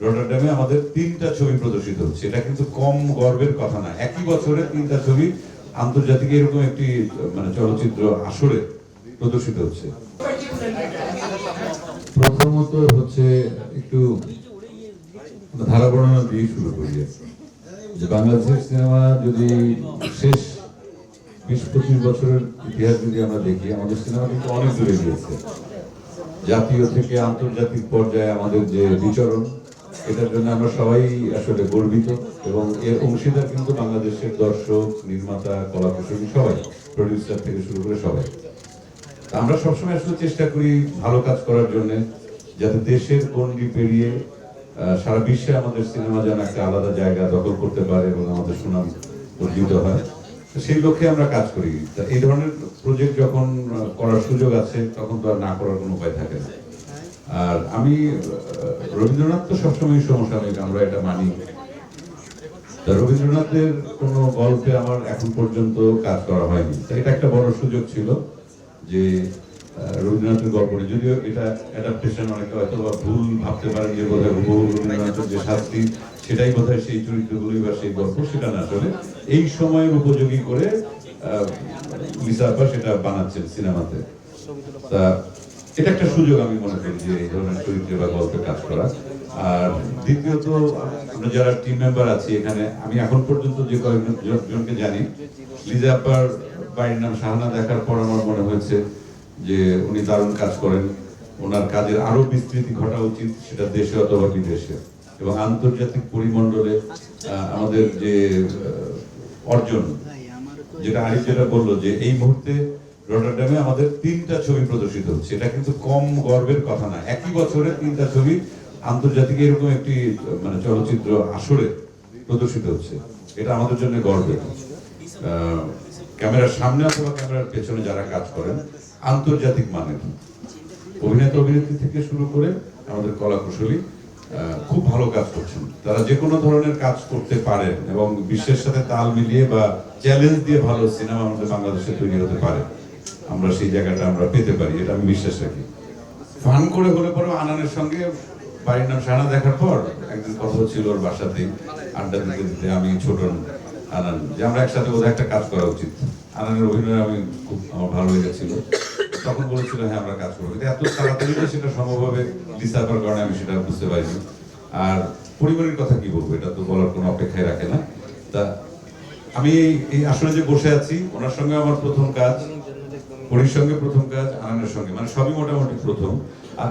রটারডামে আমাদের 3টা ছবি প্রদর্শিত হচ্ছে। এটা কিন্তু কম গর্বের কথা না। একই বছরে 3টা ছবি আন্তর্জাতিক এরকম একটি মানে চলচ্চিত্র আসরে প্রদর্শিত হচ্ছে। প্রথমত হচ্ছে একটু ধারা বর্ণনা দিয়ে শুরু করি যে বাংলাদেশের সিনেমা যদি শেষ 20-25 বছরের ইতিহাস যদি আমরা দেখি, আমাদের সিনেমা কিন্তু অনেক দূরে গিয়েছে। জাতীয় থেকে আন্তর্জাতিক পর্যায়ে আমাদের যে বিচরণ, এটার জন্য আমরা সবাই আসলে গর্বিত এবং এর অংশীদার কিন্তু বাংলাদেশের দর্শক, নির্মাতা, কলাকুশলী সবাই, প্রডিউসার থেকে শুরু করে সবাই। আমরা সবসময় আসলে চেষ্টা করি ভালো কাজ করার জন্য, যাতে দেশের গণ্ডি পেরিয়ে সারা বিশ্বে আমাদের সিনেমা যেন একটা আলাদা জায়গা দখল করতে পারে এবং আমাদের সুনাম অর্জিত হয়। সেই লক্ষ্যে আমরা কাজ করি। এই ধরনের প্রজেক্ট যখন করার সুযোগ আছে তখন তো আর না করার কোনো উপায় থাকে না। আর আমি রবীন্দ্রনাথ তো সবসময় সমসাময়িক, আমরা এটা মানি। রবীন্দ্রনাথের কোনো গল্পে আমার এখন পর্যন্ত কাজ করা হয়নি। এটা একটা বড় সুযোগ ছিল যে রবীন্দ্রনাথের গল্প, যদিও এটা অ্যাডাপ্টেশন অনেকে হয়তো বা ভুল ভাবতে পারেন যে বোধহয় হুবহু রবীন্দ্রনাথের যে শাস্তি সেটাই বোধহয় সেই চরিত্রগুলি বা সেই গল্প, সেটা না। আসলে এই সময়ের উপযোগী করে লিসা আপা সেটা বানাচ্ছেন সিনেমাতে। তা এটা একটা সুযোগ আমি মনে করি যে এই ধরনের চরিত্রে বা গল্পে কাজ করা। আর দ্বিতীয়ত আমরা যারা টিম মেম্বার আছি এখানে, আমি এখন পর্যন্ত যে কয়েকজনকে জানি, লিজা আপার বাড়ির নাম শাহানা দেখার পর আমার মনে হয়েছে যে উনি দারুণ কাজ করেন। ওনার কাজের আরো বিস্তৃতি ঘটা উচিত, সেটা দেশে অথবা বিদেশে, এবং আন্তর্জাতিক পরিমণ্ডলে আমাদের যে অর্জন, যেটা আরিফ যেটা বললো যে এই মুহূর্তে রটারডামে আমাদের 3টা ছবি প্রদর্শিত হচ্ছে। এটা কিন্তু কম গর্বের কথা না। একই বছরে 3টা ছবি আন্তর্জাতিক এরকম একটি মানে চলচ্চিত্র আসরে প্রদর্শিত হচ্ছে। এটা আমাদের জন্য গর্বের। ক্যামেরার সামনে অথবা ক্যামেরার পেছনে যারা কাজ করেন আন্তর্জাতিক মানের অভিনেতা অভিনেত্রী থেকে শুরু করে আমাদের কলাকুশলী খুব ভালো কাজ করছেন। তারা যে কোনো ধরনের কাজ করতে পারেন এবং বিশ্বের সাথে তাল মিলিয়ে বা চ্যালেঞ্জ দিয়ে ভালো সিনেমা আমাদের বাংলাদেশে তৈরি হতে পারে। আমরা সেই জায়গাটা আমরা পেতে পারি, এটা আমি বিশ্বাস রাখি। ফান করে হলে পরেও আনানের সঙ্গে বাড়ির নাম শাহানা দেখার পর একদিন কথা ছিল ওর বাসাতেই আড্ডা দিতে দিতে, আমি ছোট আনান, যে আমরা একসাথে বোধহয় একটা কাজ করা উচিত। আনানের অভিনয় আমি খুব আমার ভালো লেগেছিল। তখন বলেছিল হ্যাঁ আমরা কাজ করবো, কিন্তু এত তাড়াতাড়ি সেটা সম্ভব হবে লিসা আপার কারণে আমি সেটা বুঝতে পারিনি। আর পরিবারের কথা কি বলবো, এটা তো বলার কোনো অপেক্ষায় রাখে না। তা আমি এই আসলে যে বসে আছি, ওনার সঙ্গে আমার প্রথম কাজ, পরির সঙ্গে প্রথম কাজ, আনন্দের সঙ্গে, মানে সবই মোটামুটি প্রথম।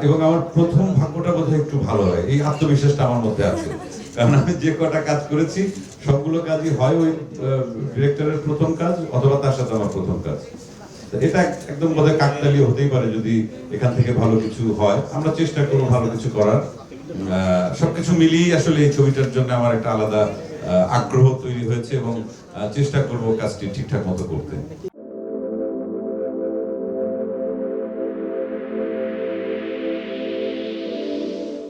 এবং আমার প্রথম ভাগ্যটা বোধহয় একটু ভালো হয়, এই আত্মবিশ্বাসটা আমার মধ্যে আছে। কারণ আমি যে কটা কাজ করেছি সবগুলো কাজই হয় ওই ডিরেক্টরের প্রথম কাজ অথবা তার সাথে আমার প্রথম কাজ। এটা একদম বোধহয় কাকতালীয় হতেই পারে যদি এখান থেকে ভালো কিছু হয়। আমরা চেষ্টা করবো ভালো কিছু করার। সবকিছু মিলিয়ে আসলে এই ছবিটার জন্য আমার একটা আলাদা আগ্রহ তৈরি হয়েছে এবং চেষ্টা করবো কাজটি ঠিকঠাক মতো করতে।